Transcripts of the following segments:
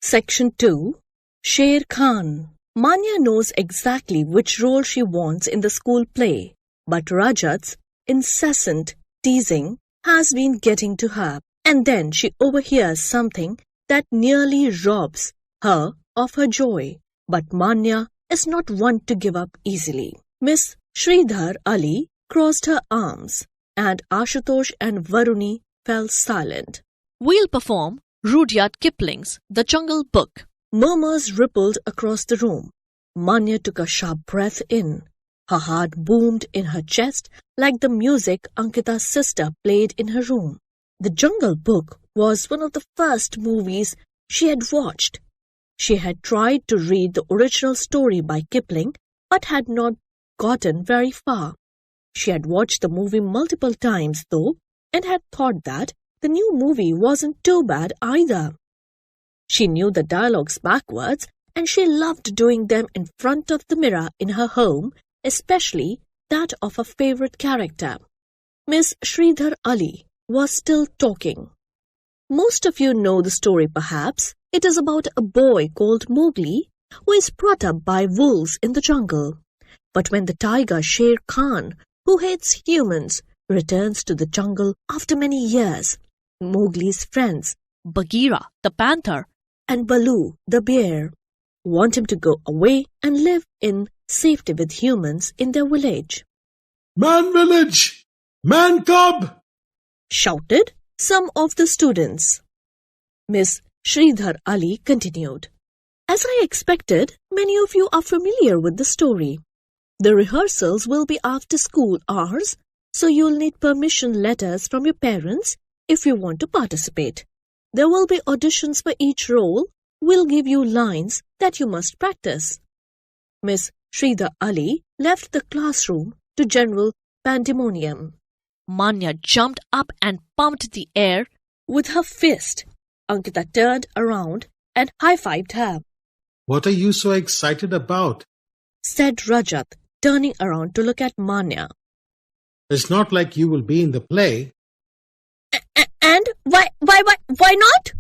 Section 2. Shere Khan. Manya knows exactly which role she wants in the school play, but Rajat's incessant teasing has been getting to her, and then she overhears something that nearly robs her of her joy. But Manya is not one to give up easily. Miss Sridhar Ali crossed her arms, and Ashutosh and Varuni fell silent. We'll perform Rudyard Kipling's The Jungle Book. Murmurs rippled across the room. Manya took a sharp breath in. Her heart boomed in her chest like the music Ankita's sister played in her room. The Jungle Book was one of the first movies she had watched. She had tried to read the original story by Kipling but had not gotten very far. She had watched the movie multiple times though and had thought that the new movie wasn't too bad either. She knew the dialogues backwards and she loved doing them in front of the mirror in her home, especially that of her favorite character. Miss Sridhar Ali was still talking. Most of you know the story perhaps. It is about a boy called Mowgli who is brought up by wolves in the jungle. But when the tiger Shere Khan, who hates humans, returns to the jungle after many years, Mowgli's friends, Bagheera, the panther, and Baloo, the bear, want him to go away and live in safety with humans in their village. Man village! Man cub! Shouted some of the students. Miss Sridhar Ali continued. As I expected, many of you are familiar with the story. The rehearsals will be after school hours, so you'll need permission letters from your parents if you want to participate. There will be auditions for each role. We'll give you lines that you must practice. Miss Sridhar Ali left the classroom to general pandemonium. Manya jumped up and pumped the air with her fist. Ankita turned around and high-fived her. What are you so excited about? Said Rajat, turning around to look at Manya. It's not like you will be in the play. And why not?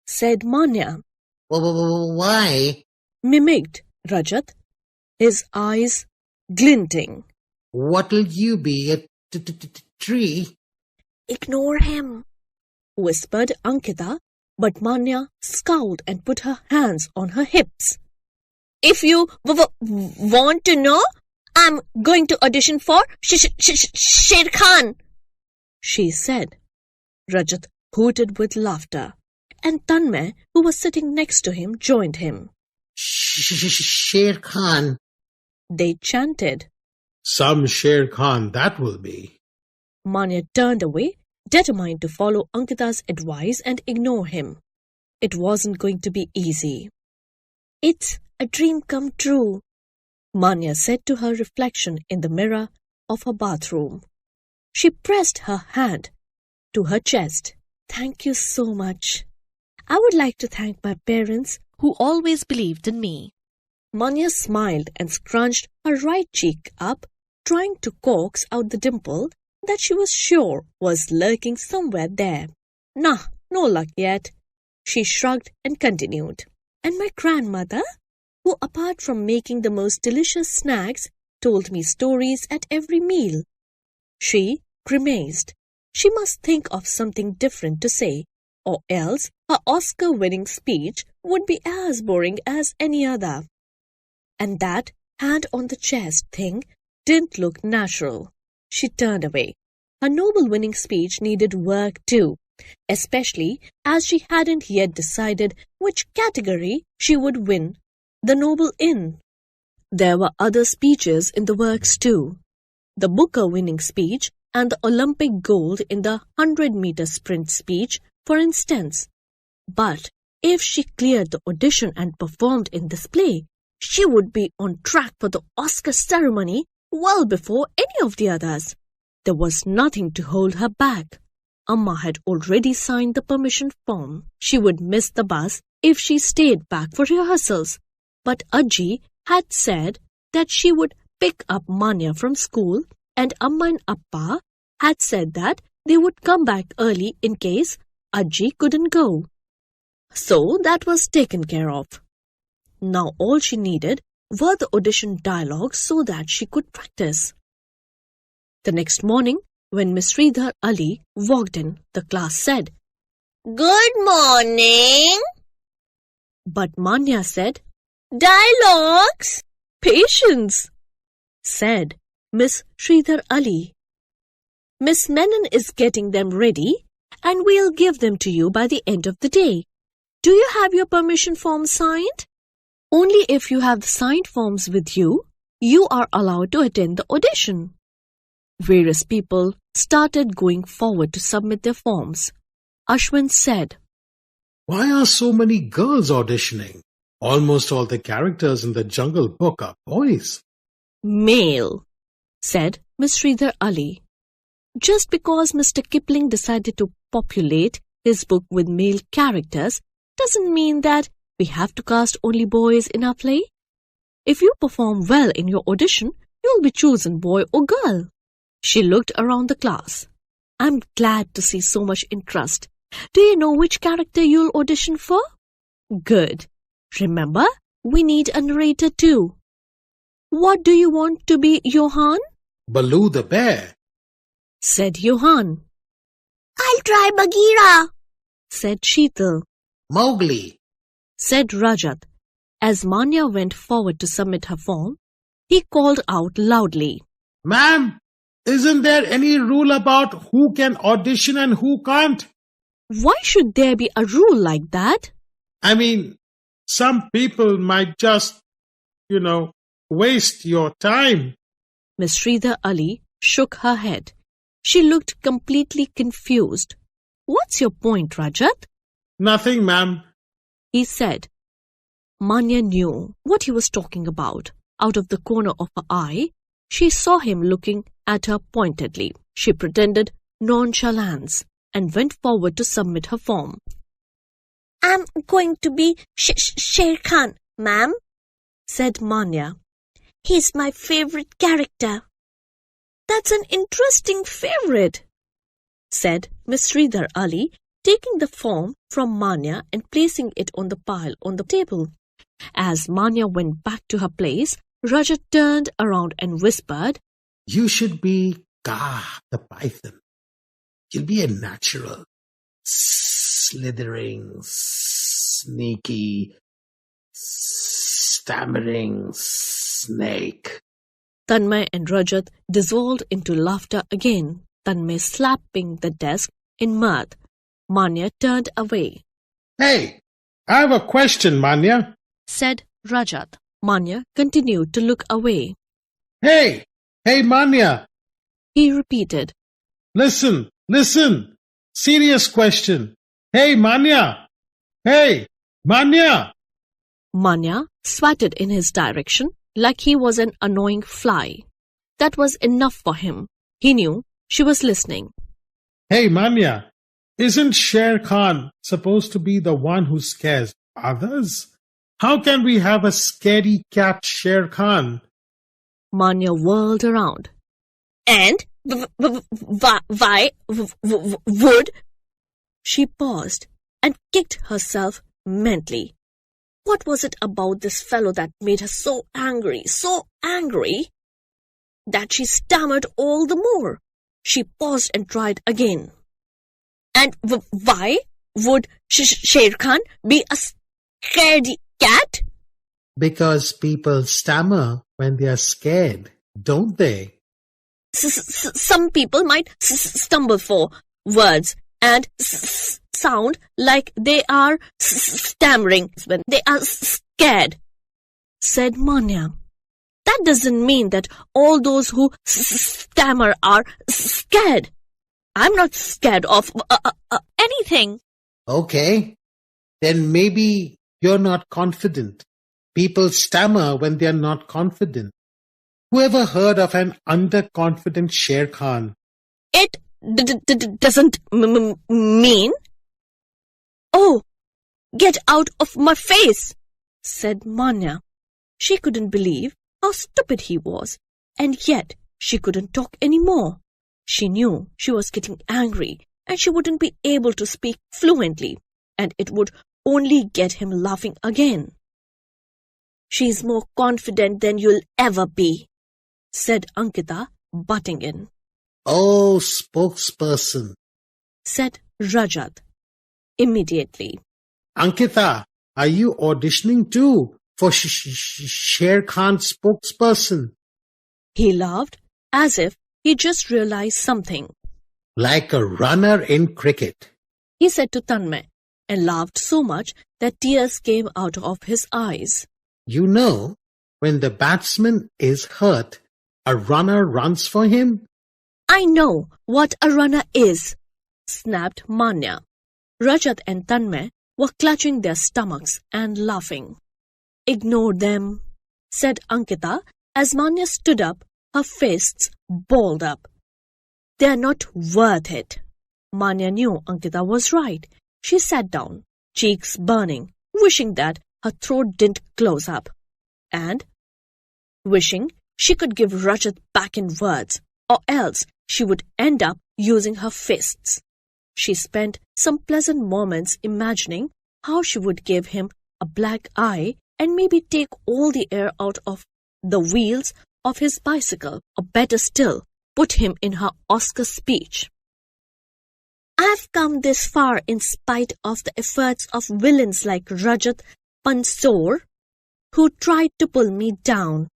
Said Manya. Why? Mimicked Rajat, his eyes glinting. What'll you be, a tree? Ignore him, whispered Ankita, but Manya scowled and put her hands on her hips. If you want to know, I'm going to audition for Shere Khan, she said. Rajat hooted with laughter, and Tanmay, who was sitting next to him, joined him. Shere Khan, they chanted. Some Shere Khan that will be. Manya turned away, determined to follow Ankita's advice and ignore him. It wasn't going to be easy. It's a dream come true, Manya said to her reflection in the mirror of her bathroom. She pressed her hand to her chest. Thank you so much. I would like to thank my parents who always believed in me. Manya smiled and scrunched her right cheek up, trying to coax out the dimple that she was sure was lurking somewhere there. Nah, no luck yet. She shrugged and continued. And my grandmother, who apart from making the most delicious snacks, told me stories at every meal. She grimaced. She must think of something different to say, or else her Oscar-winning speech would be as boring as any other. And that hand on the chest thing didn't look natural. She turned away. Her Nobel-winning speech needed work too, especially as she hadn't yet decided which category she would win the Nobel in. There were other speeches in the works too. The Booker-winning speech and the Olympic gold in the 100-meter sprint speech, for instance. But if she cleared the audition and performed in this play, she would be on track for the Oscar ceremony well before any of the others. There was nothing to hold her back. Amma had already signed the permission form. She would miss the bus if she stayed back for rehearsals. But Ajji had said that she would pick up Manya from school, and Amma and Appa had said that they would come back early in case Ajji couldn't go. So that was taken care of. Now all she needed were the audition dialogues so that she could practice. The next morning, when Miss Sridhar Ali walked in, the class said, Good morning. but Manya said, Dialogues. Patience, said Miss Sridhar Ali. Miss Menon is getting them ready and we'll give them to you by the end of the day. Do you have your permission form signed? Only if you have the signed forms with you, you are allowed to attend the audition. Various people started going forward to submit their forms. Ashwin said, Why are so many girls auditioning? Almost all the characters in the Jungle Book are boys. Male, said Miss Sridhar Ali. Just because Mr. Kipling decided to populate his book with male characters doesn't mean that we have to cast only boys in our play. If you perform well in your audition, you'll be chosen boy or girl. She looked around the class. I'm glad to see so much interest. Do you know which character you'll audition for? Good. Remember, we need a narrator too. What do you want to be, Johan? Baloo the bear. Said Johan. I'll try Bagheera. Said Sheetal. Mowgli. Said Rajat. As Manya went forward to submit her form, he called out loudly. Ma'am, isn't there any rule about who can audition and who can't? Why should there be a rule like that? I mean, some people might just, waste your time. Miss Sridhar Ali shook her head. She looked completely confused. What's your point, Rajat? Nothing, ma'am. He said. Manya knew what he was talking about. Out of the corner of her eye, she saw him looking at her pointedly. She pretended nonchalance and went forward to submit her form. I'm going to be Shere Khan, ma'am, said Manya. He's my favorite character. That's an interesting favorite, said Miss Sridhar Ali, taking the form from Manya and placing it on the pile on the table. As Manya went back to her place, Rajat turned around and whispered, You should be Ka the python. You'll be a natural, slithering, sneaky, stammering snake. Tanmay and Rajat dissolved into laughter again, Tanmay slapping the desk in mirth. Manya turned away. Hey, I have a question, Manya, said Rajat. Manya continued to look away. Hey, Manya, He repeated. Listen, serious question. Hey, Manya, Manya swatted in his direction like he was an annoying fly. That was enough for him. He knew she was listening. Hey, Manya, isn't Shere Khan supposed to be the one who scares others? How can we have a scaredy cat Shere Khan? Manya whirled around. And why would? She paused and kicked herself mentally. What was it about this fellow that made her so angry, that she stammered all the more? She paused and tried again. And why would Shere Khan be a scaredy cat? Because people stammer when they are scared, don't they? Some people might stumble for words and sound like they are stammering when they are scared, said Manya. That doesn't mean that all those who stammer are scared. I'm not scared of anything. Okay, then maybe you're not confident. People stammer when they're not confident. Whoever heard of an underconfident Shere Khan? It doesn't mean... Oh, get out of my face, said Manya. She couldn't believe how stupid he was, and yet she couldn't talk any more. She knew she was getting angry and she wouldn't be able to speak fluently, and it would only get him laughing again. She's more confident than you'll ever be, said Ankita, butting in. Oh, spokesperson, Said Rajat immediately. Ankita, are you auditioning too for Shere Khan's spokesperson? He laughed as if he just realized something. Like a runner in cricket. He said to Tanmay, and laughed so much that tears came out of his eyes. You know, when the batsman is hurt, a runner runs for him. I know what a runner is, snapped Manya. Rajat and Tanmay were clutching their stomachs and laughing. Ignore them, said Ankita as Manya stood up, her fists balled up. They are not worth it. Manya knew Ankita was right. She sat down, cheeks burning, wishing that her throat didn't close up, and wishing she could give Rajat back in words, or else she would end up using her fists. She spent some pleasant moments imagining how she would give him a black eye and maybe take all the air out of the wheels of his bicycle, or better still, put him in her Oscar speech. I've come this far in spite of the efforts of villains like Rajat Pansor, who tried to pull me down.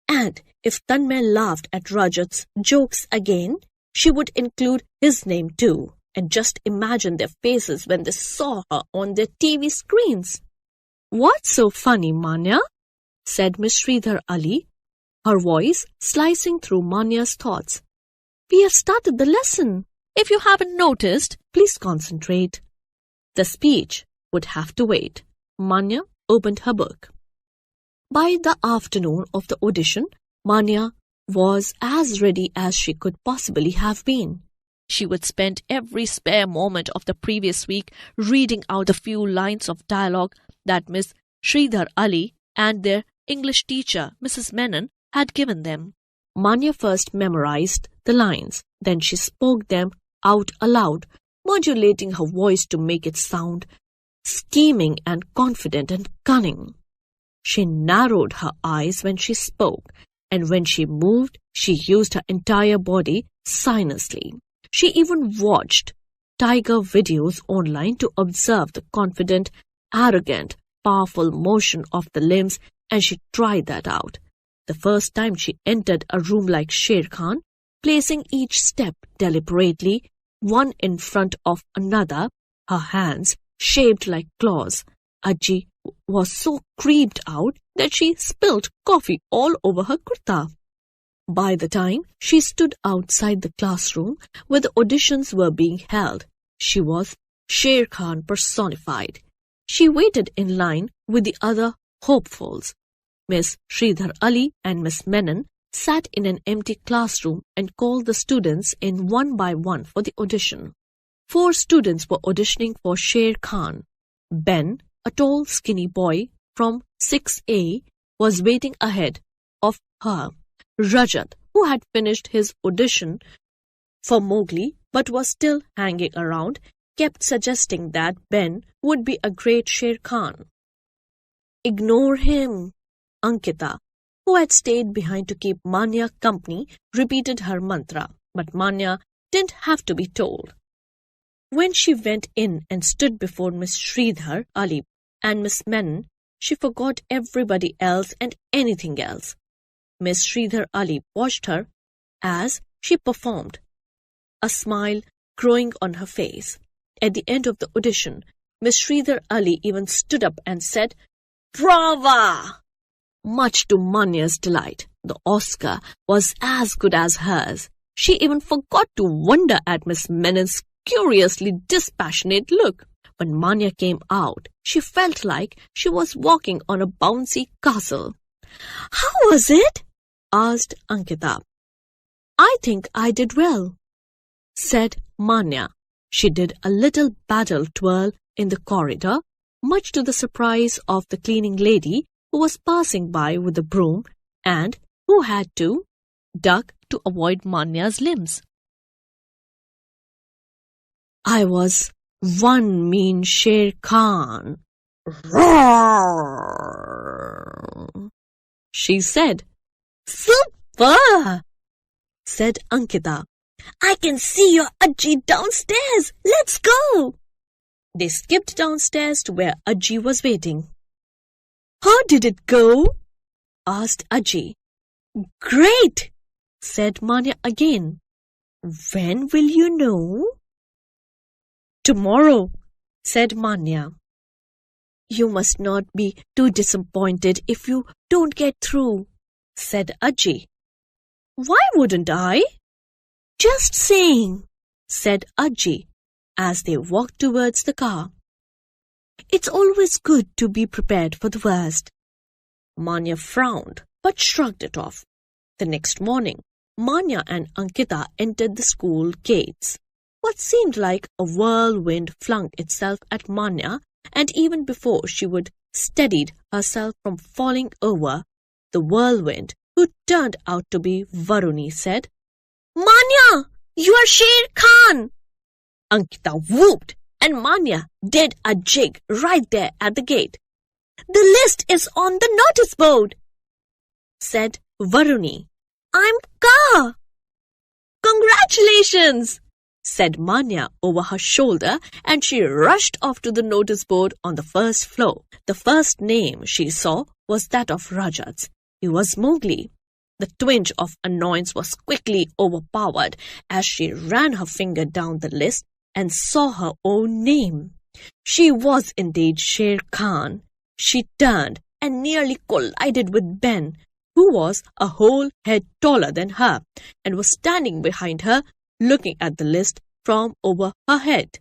And if Tanmay laughed at Rajat's jokes again, she would include his name too, and just imagine their faces when they saw her on their TV screens. What's so funny, Manya? Said Miss Sridhar Ali, her voice slicing through Manya's thoughts. We have started the lesson. If you haven't noticed, please concentrate. The speech would have to wait. Manya opened her book. By the afternoon of the audition, Manya was as ready as she could possibly have been. She would spend every spare moment of the previous week reading out the few lines of dialogue that Miss Sridhar Ali and their English teacher, Mrs. Menon, had given them. Manya first memorized the lines, then she spoke them out aloud, modulating her voice to make it sound scheming and confident and cunning. She narrowed her eyes when she spoke, and when she moved, she used her entire body silently. She even watched tiger videos online to observe the confident, arrogant, powerful motion of the limbs, and she tried that out. The first time she entered a room like Shere Khan, placing each step deliberately, one in front of another, her hands shaped like claws. Ajji was so creeped out that she spilled coffee all over her kurta. By the time she stood outside the classroom where the auditions were being held, she was Shere Khan personified. She waited in line with the other hopefuls. Miss Sridhar Ali and Miss Menon sat in an empty classroom and called the students in one by one for the audition. 4 students were auditioning for Shere Khan. Ben, a tall, skinny boy from 6A, was waiting ahead of her. Rajat, who had finished his audition for Mowgli but was still hanging around, kept suggesting that Ben would be a great Shere Khan. Ignore him, Ankita, who had stayed behind to keep Manya company, repeated her mantra, but Manya didn't have to be told. When she went in and stood before Miss Sridhar Ali and Miss Menon, she forgot everybody else and anything else. Miss Sridhar Ali watched her as she performed, a smile growing on her face. At the end of the audition, Miss Sridhar Ali even stood up and said, "Brava!" Much to Manya's delight, the Oscar was as good as hers. She even forgot to wonder at Miss Menon's curiously dispassionate look. When Manya came out, she felt like she was walking on a bouncy castle. "How was it?" asked Ankita. "I think I did well," said Manya. She did a little battle twirl in the corridor, much to the surprise of the cleaning lady who was passing by with a broom and who had to duck to avoid Manya's limbs. "I was One mean Shere Khan. Roar! She said. Super! Said Ankita. I can see your Ajji downstairs. Let's go. They skipped downstairs to where Ajji was waiting. How did it go? Asked Ajji. Great, said Manya again. When will you know? Tomorrow, said Manya. You must not be too disappointed if you don't get through, said Ajji. Why wouldn't I? Just saying, said Ajji as they walked towards the car. It's always good to be prepared for the worst. Manya frowned but shrugged it off. The next morning, Manya and Ankita entered the school gates. What seemed like a whirlwind flung itself at Manya, and even before she would steadied herself from falling over, the whirlwind, who turned out to be Varuni, said, Manya, you are Shere Khan. Ankita whooped, and Manya did a jig right there at the gate. The list is on the notice board, said Varuni. I'm Ka. Congratulations, said Manya over her shoulder, and she rushed off to the notice board on the first floor. The first name she saw was that of Rajat's. He was Mowgli. The twinge of annoyance was quickly overpowered as she ran her finger down the list and saw her own name. She was indeed Shere Khan. She turned and nearly collided with Ben, who was a whole head taller than her, and was standing behind her, looking at the list from over her head.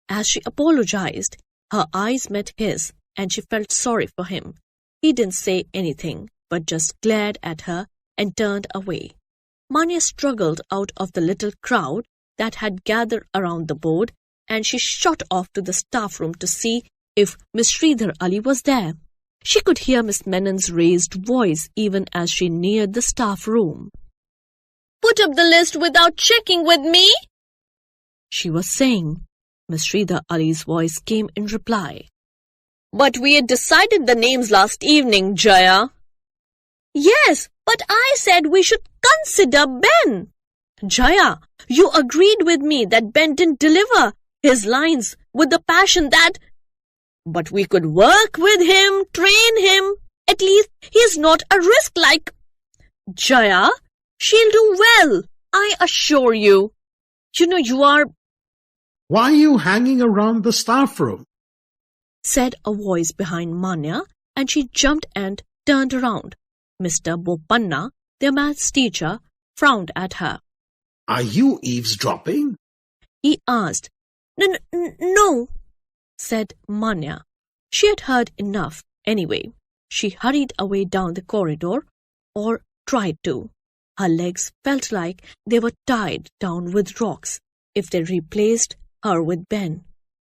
As she apologized, her eyes met his, and she felt sorry for him. He didn't say anything, but just glared at her and turned away. Manya struggled out of the little crowd that had gathered around the board, and she shot off to the staff room to see if Miss Sridhar Ali was there. She could hear Miss Menon's raised voice even as she neared the staff room. Put up the list without checking with me, she was saying. Miss Sridhar Ali's voice came in reply. But we had decided the names last evening, Jaya. Yes, but I said we should consider Ben. Jaya, you agreed with me that Ben didn't deliver his lines with the passion that... But we could work with him, train him. At least he's not a risk like... Jaya, she'll do well, I assure you. You know you are... Why are you hanging around the staff room? Said a voice behind Manya, and she jumped and turned around. Mr. Bopanna, their maths teacher, frowned at her. Are you eavesdropping? He asked. No, said Manya. She had heard enough anyway. She hurried away down the corridor, or tried to. Her legs felt like they were tied down with rocks if they replaced her with Ben.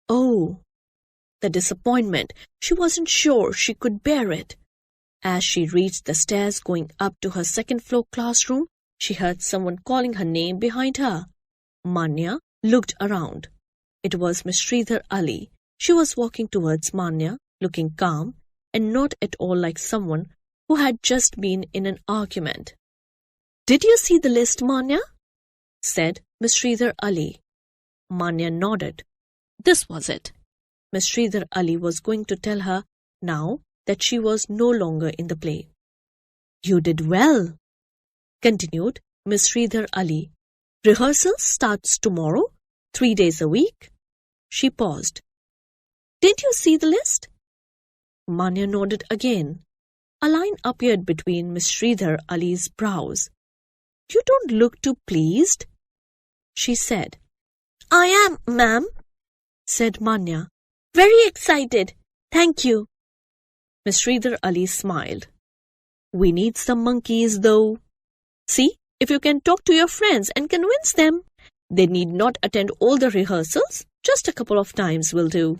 Oh, the disappointment. She wasn't sure she could bear it. As she reached the stairs going up to her second-floor classroom, she heard someone calling her name behind her. Manya looked around. It was Miss Sridhar Ali. She was walking towards Manya, looking calm and not at all like someone who had just been in an argument. "Did you see the list, Manya?" said Miss Sridhar Ali. Manya nodded. This was it. Miss Sridhar Ali was going to tell her now that she was no longer in the play. "You did well," continued Miss Sridhar Ali. "Rehearsal starts tomorrow, 3 days a week." She paused. "Didn't you see the list?" Manya nodded again. A line appeared between Miss Sridhar Ali's brows. "You don't look too pleased," she said. "I am, ma'am," said Manya. "Very excited. Thank you." Miss Sridhar Ali smiled. "We need some monkeys, though. See if you can talk to your friends and convince them. They need not attend all the rehearsals. Just a couple of times will do."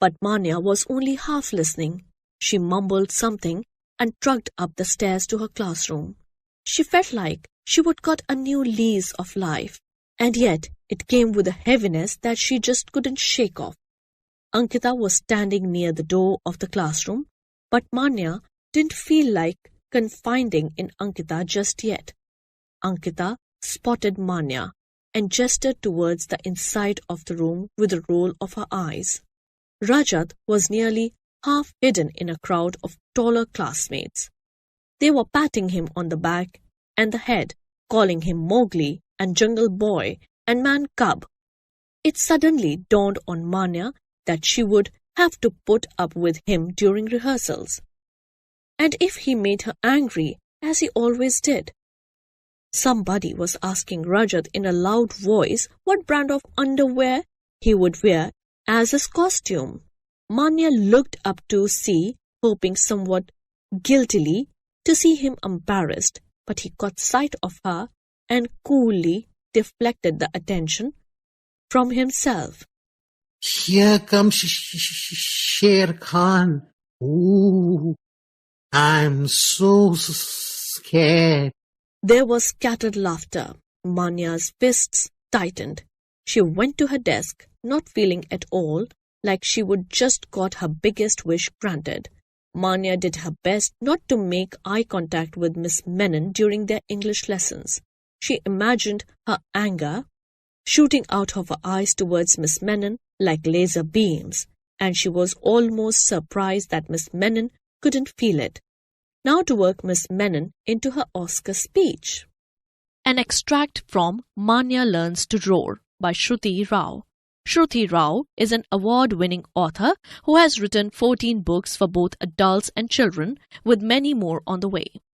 But Manya was only half listening. She mumbled something and trudged up the stairs to her classroom. She felt like she would got a new lease of life, and yet It came with a heaviness that she just couldn't shake off. Ankita was standing near the door of the classroom, but Manya didn't feel like confiding in Ankita just yet. Ankita spotted Manya and gestured towards the inside of the room with a roll of her eyes. Rajat was nearly half hidden in a crowd of taller classmates. They were patting him on the back and the head, calling him Mowgli and Jungle Boy and Man Cub. It suddenly dawned on Manya that she would have to put up with him during rehearsals. And if he made her angry, as he always did. Somebody was asking Rajat in a loud voice what brand of underwear he would wear as his costume. Manya looked up to see, hoping somewhat guiltily to see him embarrassed, but he caught sight of her and coolly deflected the attention from himself. Here comes Shere Khan. Ooh, I'm so scared. There was scattered laughter. Manya's fists tightened. She went to her desk, not feeling at all like she would just got her biggest wish granted. Manya did her best not to make eye contact with Miss Menon during their English lessons. She imagined her anger shooting out of her eyes towards Miss Menon like laser beams, and she was almost surprised that Miss Menon couldn't feel it. Now to work Miss Menon into her Oscar speech. An extract from Manya Learns to Roar by Shruti Rao. Shruti Rao is an award-winning author who has written 14 books for both adults and children, with many more on the way.